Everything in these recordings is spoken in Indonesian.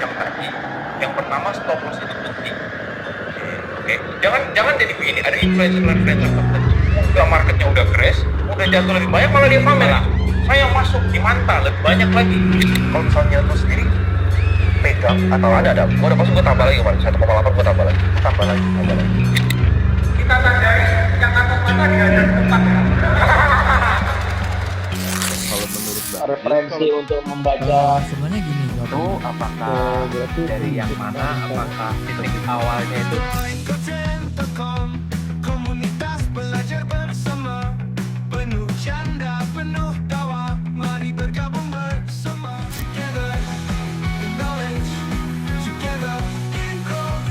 yang tadi, yang pertama stop loss itu penting. Oke. Jangan jadi begini, ada influencer tertentu, udah marketnya udah crash, udah jatuh lebih banyak malah dia pamer. Saya masuk di manta lebih banyak lagi. Kalau misalnya lu sendiri pegang atau ada, gua udah masuk, gua tambah lagi kemarin 1,8, gua tambah lagi. Kita tandai yang atas mata dihajar di tempat ya. Kalau menurut Mbak, referensi untuk membaca Sebenarnya gini itu jawabannya. apakah berarti dari yang mana, apakah titik awalnya itu Komunitas belajar bersama, penuh canda, penuh tawa. Mari bergabung bersama. Together in knowledge, together in growth.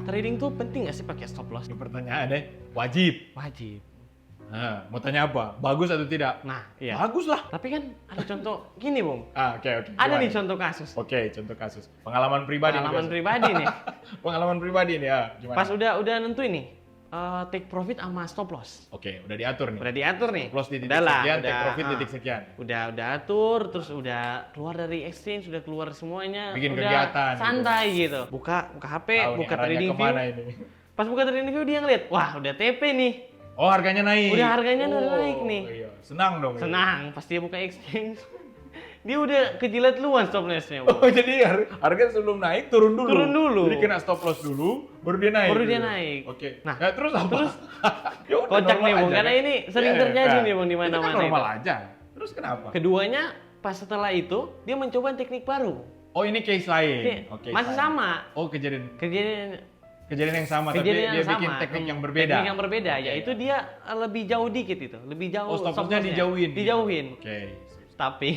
Trading tuh penting nggak sih pakai stop loss? ini pertanyaannya wajib. Wajib. Nah, mau tanya apa? Bagus atau tidak? Nah, iya. Bagus lah. Tapi kan ada contoh gini, Bung. Oke. Ada Gimana? nih contoh kasus. Oke, contoh kasus. Pengalaman pribadi. Pengalaman nih, pribadi nih. Pengalaman pribadi nih ya. Gimana? Pas udah nentuin nih, take profit sama stop loss. Oke, udah diatur nih. Udah diatur nih. Stop loss di titik Udah lah, sekian, udah, take profit titik sekian. Udah atur, terus udah keluar dari exchange, udah keluar semuanya. Bikin udah kegiatan gitu. santai gitu. Buka HP, Tahu buka nih arahnya trading kemana view. ini. Pas buka trading view dia ngeliat, wah udah TP nih. Oh, harganya naik. Udah harganya udah naik nih. Iya. Senang dong. ya? Senang, pas dia buka exchange. Dia udah kejilat luan stop loss-nya, Bung. Oh, jadi harga sebelum naik turun dulu. Turun dulu. Jadi kena stop loss dulu, baru dia naik. Baru dia gitu. naik. Oke. Nah, Ya, terus apa? terus Ya udah, kocak normal nih, Bung, aja, karena kan? ini sering Iya, terjadi kan? nih, Bung, di Itu mana-mana kan normal itu. aja. Terus kenapa? Keduanya, pas setelah itu, dia mencoba teknik baru. Oh, ini case lain. Oke. Masih sama. Oh, kejadian Kejadian yang sama, kejadian tapi dia yang bikin sama. teknik yang berbeda. Teknik yang berbeda, Oke, yaitu ya. dia lebih jauh dikit itu. Lebih jauh. Oh, stop stop loss-nya loss-nya. dijauhin. Dijauhin. Oke. Tapi,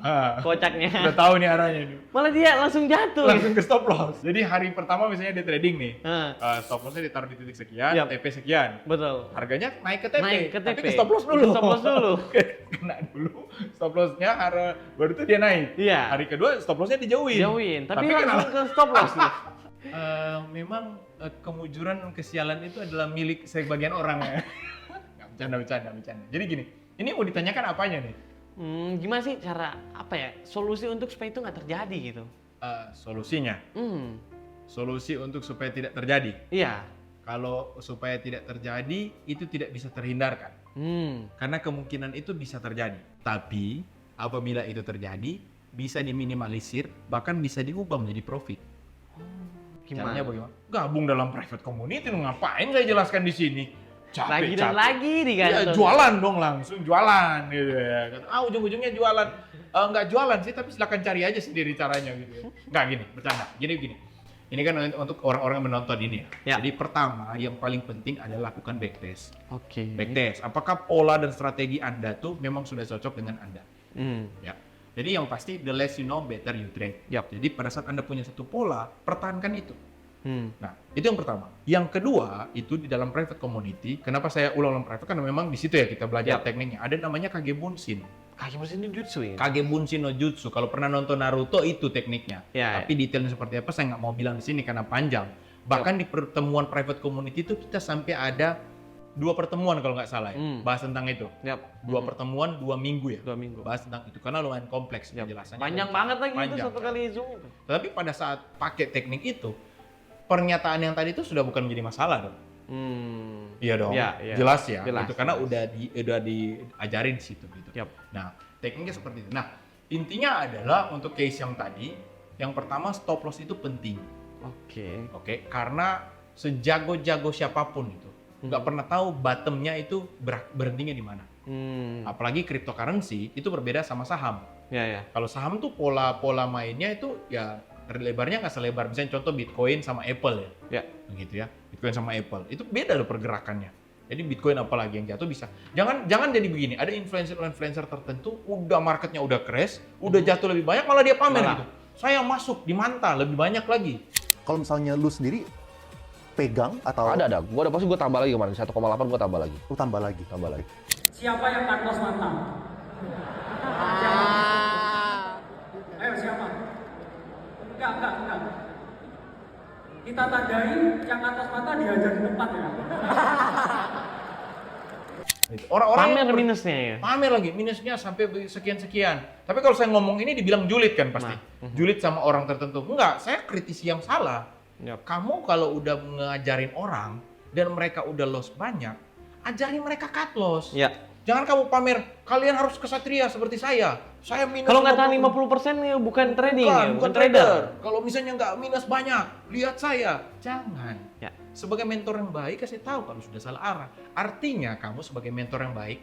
Ah. kocaknya. Udah tahu nih arahnya nih. Malah dia langsung jatuh. Langsung ke stop loss. Jadi hari pertama misalnya dia trading nih. Ah, Stop loss-nya ditaruh di titik sekian, Yap. TP sekian. betul. Harganya naik ke TP. Naik ke Tapi TP. ke stop loss dulu. Ke stop loss dulu. Kena dulu stop loss-nya, baru itu dia naik. Iya. Hari kedua stop loss-nya dijauhin. Jauhin. Tapi Tapi langsung kenapa? ke stop loss nih. Memang kemujuran kesialan itu adalah milik sebagian orang ya. Nggak, bercanda. Jadi gini, ini mau ditanyakan apanya nih? Gimana sih cara solusi untuk supaya itu nggak terjadi gitu? Solusinya, solusi untuk supaya tidak terjadi. Iya. Kalau supaya tidak terjadi, itu tidak bisa terhindarkan. Karena kemungkinan itu bisa terjadi. Tapi, apabila itu terjadi, bisa diminimalisir, bahkan bisa diubah menjadi profit. Caranya bagaimana? Gabung dalam private community, ngapain saya jelaskan di sini? Lagi dan lagi Ya, digantung. jualan dong, langsung jualan gitu ya. Ujung-ujungnya jualan. Nggak jualan sih, tapi silakan cari aja sendiri caranya gitu ya. Nggak gini, bercanda. Gini. Ini kan untuk orang-orang yang menonton ini ya. Ya. Jadi pertama, yang paling penting adalah lakukan backtest. Oke. Backtest, apakah pola dan strategi Anda tuh memang sudah cocok dengan Anda? Ya. Jadi yang pasti, the less you know, better you trade. Yap. Jadi pada saat Anda punya satu pola, pertahankan itu. Hmm. Nah, itu yang pertama. Yang kedua, itu di dalam private community. Kenapa saya ulang private? Karena memang di situ ya kita belajar Yap. tekniknya. Ada namanya Kage Bunshin. Kaki mesin ini jutsu ya? Kage Bunshin no Jutsu. Kalau pernah nonton Naruto, itu tekniknya. Ya, Tapi detailnya seperti apa, saya nggak mau bilang di sini karena panjang. Bahkan di pertemuan private community itu kita sampai ada 2 pertemuan kalau nggak salah ya. Bahas tentang itu. Yap. 2 pertemuan, 2 minggu ya. 2 minggu. Bahas tentang itu. Karena lumayan kompleks Yap. penjelasannya. Panjang banget lagi itu Panjang. satu kali zoom. Tapi pada saat pakai teknik itu, pernyataan yang tadi itu sudah bukan menjadi masalah dong. Iya dong. Iya, iya. Jelas ya. Jelas, Itu karena jelas. udah diajarin di situ gitu. Yap. Nah, tekniknya seperti itu. Nah, intinya adalah untuk case yang tadi, yang pertama stop loss itu penting. Oke. Oke, karena sejago-jago siapapun itu nggak pernah tahu bottomnya itu berhentinya di mana. Apalagi cryptocurrency itu berbeda sama saham. Ya. Kalau saham tuh pola mainnya itu ya lebarnya nggak selebar misalnya contoh Bitcoin sama Apple ya. Ya. Begitu ya. Bitcoin sama Apple. Itu beda loh pergerakannya. Jadi Bitcoin apalagi yang jatuh bisa. Jangan jadi begini. Ada influencer tertentu udah marketnya udah crash, udah jatuh lebih banyak malah dia pamer Malah. gitu. Saya masuk di manta lebih banyak lagi. Kalau misalnya lu sendiri pegang atau Ada. Gua udah pasti gua tambah lagi kemarin 1,8 gua tambah lagi. lu tambah lagi? Siapa yang taklos mantan? Ayo siapa? Enggak. Kita tandai yang atas mata dihajar di tempat ya. Gitu. Orang-orang Pamer yang minusnya ya. pamer lagi minusnya sampai sekian-sekian. Tapi kalau saya ngomong ini dibilang julid kan pasti. Julid sama orang tertentu. Enggak, saya kritisi yang salah. Yap. Kamu kalau udah ngajarin orang dan mereka udah loss banyak, ajarin mereka cut loss. Ya. Jangan kamu pamer, kalian harus kesatria seperti saya. Saya minus Kalau nggak tahan 50%. 50% ya bukan trading ya, Bukan trader. Kalau misalnya nggak minus banyak, lihat saya. Jangan. Ya. Sebagai mentor yang baik, kasih tahu kalau sudah salah arah. Artinya kamu sebagai mentor yang baik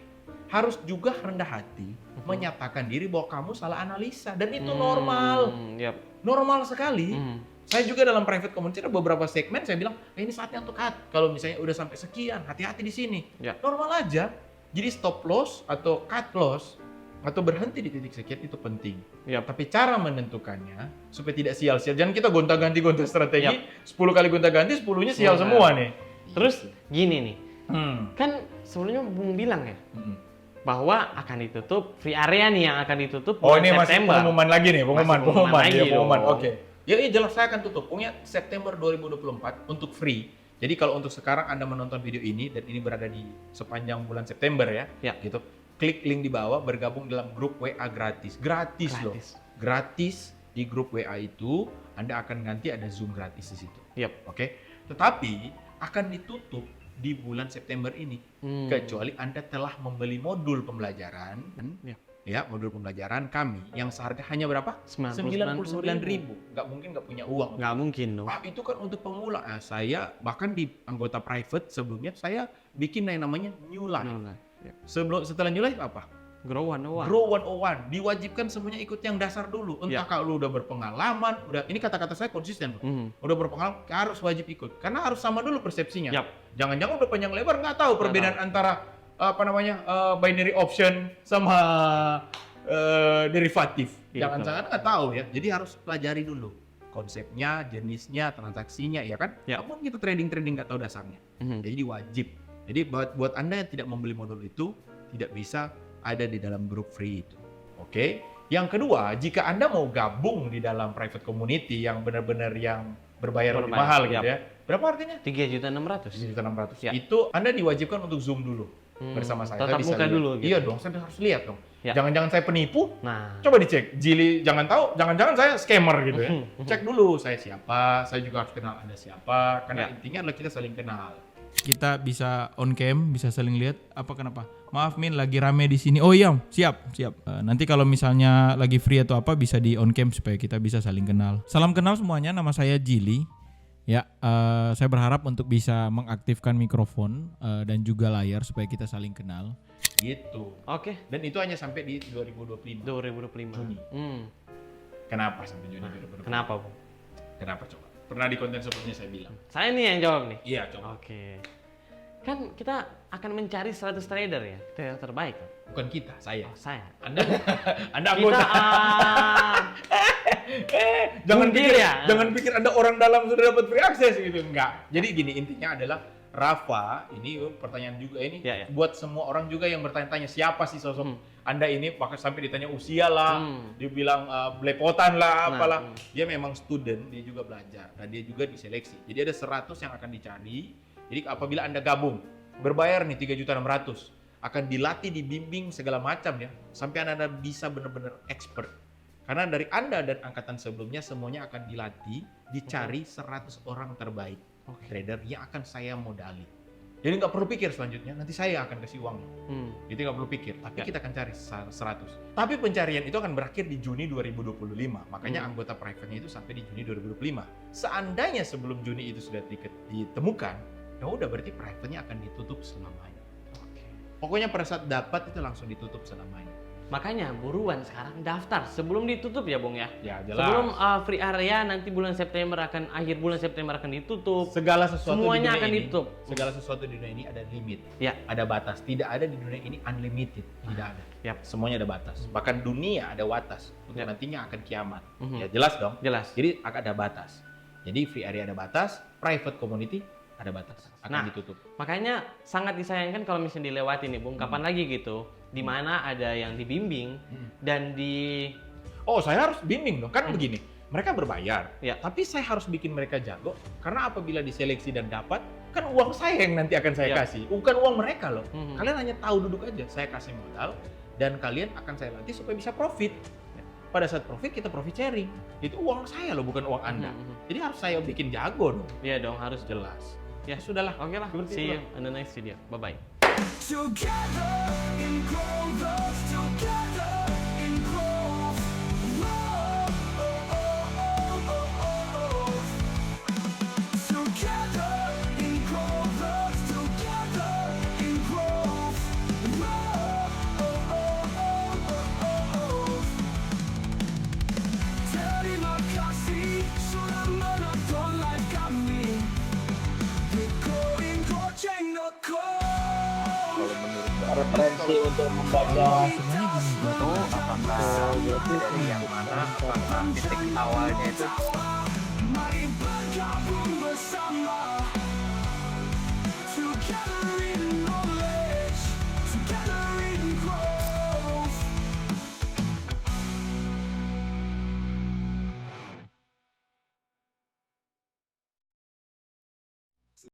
harus juga rendah hati menyatakan diri bahwa kamu salah analisa dan itu normal. Yap. Normal sekali. Saya juga dalam private community ada beberapa segmen saya bilang, ini saatnya untuk cut. Kalau misalnya udah sampai sekian, hati-hati di sini. Ya. Normal aja. Jadi stop loss atau cut loss atau berhenti di titik sekian itu penting. Yap. Tapi cara menentukannya supaya tidak sial-sial. Jangan kita gonta-ganti strategi. 10 kali gonta-ganti, 10-nya sial semua nih. Terus gini nih, Hmm. kan sebelumnya Bung bilang ya Hmm. bahwa akan ditutup free area nih yang akan ditutup Oh bulan ini masih September. pengumuman lagi nih, pengumuman lagi ya, pengumuman. dong. Oke. Ya iya jelas saya akan tutup. Pokoknya September 2024 untuk free. Jadi kalau untuk sekarang Anda menonton video ini dan ini berada di sepanjang bulan September ya, Ya. gitu. Klik link di bawah bergabung dalam grup WA gratis. Gratis loh. Gratis di grup WA itu Anda akan nanti ada Zoom gratis di situ. Yap. Oke. Tetapi akan ditutup di bulan September ini kecuali Anda telah membeli modul pembelajaran. Ya. Ya, modul pembelajaran kami yang seharga hanya berapa? 99.000. Nggak mungkin nggak punya uang. Nggak mungkin dong. Wah, itu kan untuk pemula. Nah, saya bahkan di anggota private sebelumnya saya bikin yang namanya New Life. Ya. Setelah New Life apa? Grow 101. Grow 101. Diwajibkan semuanya ikut yang dasar dulu. Entah Ya. kalau lu udah berpengalaman, ini kata-kata saya konsisten. Udah berpengalaman harus wajib ikut karena harus sama dulu persepsinya. Yap. Jangan-jangan udah panjang lebar nggak tahu perbedaan antara binary option sama derivatif. Iya, Jangan-jangan nggak tahu ya. Jadi harus pelajari dulu konsepnya, jenisnya, transaksinya, ya kan? Ya. Namun kita trading nggak tahu dasarnya. Jadi wajib. Jadi buat Anda yang tidak membeli modul itu tidak bisa ada di dalam grup free itu. Oke. Yang kedua, jika Anda mau gabung di dalam private community yang benar-benar yang berbayar lebih mahal gitu ya. Berapa harganya? 3.600.000. 3.600. Ya. Itu Anda diwajibkan untuk Zoom dulu bersama saya. Tatap Saya bisa muka lihat. dulu gitu. Iya dong, saya harus lihat dong. Ya. Jangan-jangan saya penipu. Nah, Coba dicek. Jili jangan tahu, jangan-jangan saya scammer gitu ya. Cek dulu saya siapa, saya juga harus kenal Anda siapa. Karena Ya. intinya adalah kita saling kenal. Kita bisa on cam, bisa saling lihat. Apa kenapa? Maaf Min, lagi rame di sini. Oh iya, siap. Nanti kalau misalnya lagi free atau apa bisa di on cam supaya kita bisa saling kenal. Salam kenal semuanya, nama saya Jili. Ya, saya berharap untuk bisa mengaktifkan mikrofon dan juga layar supaya kita saling kenal. Gitu. oke. Dan itu hanya sampai di 2025. 2025. Juni. Kenapa sampai Juni 2025? Kenapa, Bung? Kenapa coba? Pernah di konten sebelumnya saya bilang. Saya nih yang jawab nih. Iya, coba. Oke. Kan kita akan mencari 100 trader ya, trader terbaik. Bukan kita, saya. Oh, saya. Anda Kita anggota. Jangan Bundir pikir, ya? jangan pikir Anda orang dalam sudah dapat free access gitu. Enggak. Jadi gini, intinya adalah Rafa, ini pertanyaan juga ini Ya, ya. buat semua orang juga yang bertanya-tanya siapa sih sosok Anda ini, bahkan sampai ditanya usia lah, dibilang belepotan lah, apalah. Dia memang student, dia juga belajar dan dia juga diseleksi. Jadi ada 100 yang akan dicari. Jadi apabila Anda gabung, berbayar nih 3.600.000, akan dilatih, dibimbing segala macam ya, sampai Anda bisa benar-benar expert. Karena dari Anda dan angkatan sebelumnya semuanya akan dilatih, dicari 100 orang terbaik trader yang akan saya modali. Jadi nggak perlu pikir selanjutnya, nanti saya akan kasih uang. Itu nggak perlu pikir, tapi kita akan cari 100. Tapi pencarian itu akan berakhir di Juni 2025. Makanya anggota private-nya itu sampai di Juni 2025. Seandainya sebelum Juni itu sudah ditemukan, ya udah berarti private-nya akan ditutup selamanya. Pokoknya pada saat dapat itu langsung ditutup selamanya. Makanya buruan sekarang daftar sebelum ditutup ya, Bung ya. Ya, jelas. Sebelum free area nanti akhir bulan September akan ditutup. Segala sesuatu Semuanya di dunia akan ini, ditutup. Segala sesuatu di dunia ini ada limit. Ya. Ada batas. Tidak ada di dunia ini unlimited. Tidak ada. Yap. Semuanya ada batas. Bahkan dunia ada batas. Untuk Yap. nantinya akan kiamat. Ya jelas dong. Jelas. Jadi akan ada batas. Jadi free area ada batas, private community ada batas. Akan Nah, ditutup. Makanya sangat disayangkan kalau misalnya dilewati nih, Bung. Kapan lagi gitu? Di mana ada yang dibimbing dan di Oh, saya harus bimbing dong. Kan begini. Mereka berbayar. Ya. Tapi saya harus bikin mereka jago. Karena apabila diseleksi dan dapat, kan uang saya yang nanti akan saya Iya. kasih, bukan uang mereka loh. Mhm. Kalian hanya tahu duduk aja, saya kasih modal dan kalian akan saya latih supaya bisa profit. Pada saat profit kita profit sharing. Itu uang saya loh, bukan uang Anda. Mhm. Jadi harus saya bikin jago dong. Iya dong, harus. Jelas. Ya Sudahlah. Oke lah. Seperti See you itulah. in the next video. Bye bye. Together in growth, together in growth. Whoa, oh, oh, oh, oh, oh. Together in growth, together in growth. Whoa, oh, oh, oh, oh, oh. Terima kasih sudah menonton live kami di koin.co. Referensi untuk membaca Itu apakah dari yang mana, apakah titik awalnya itu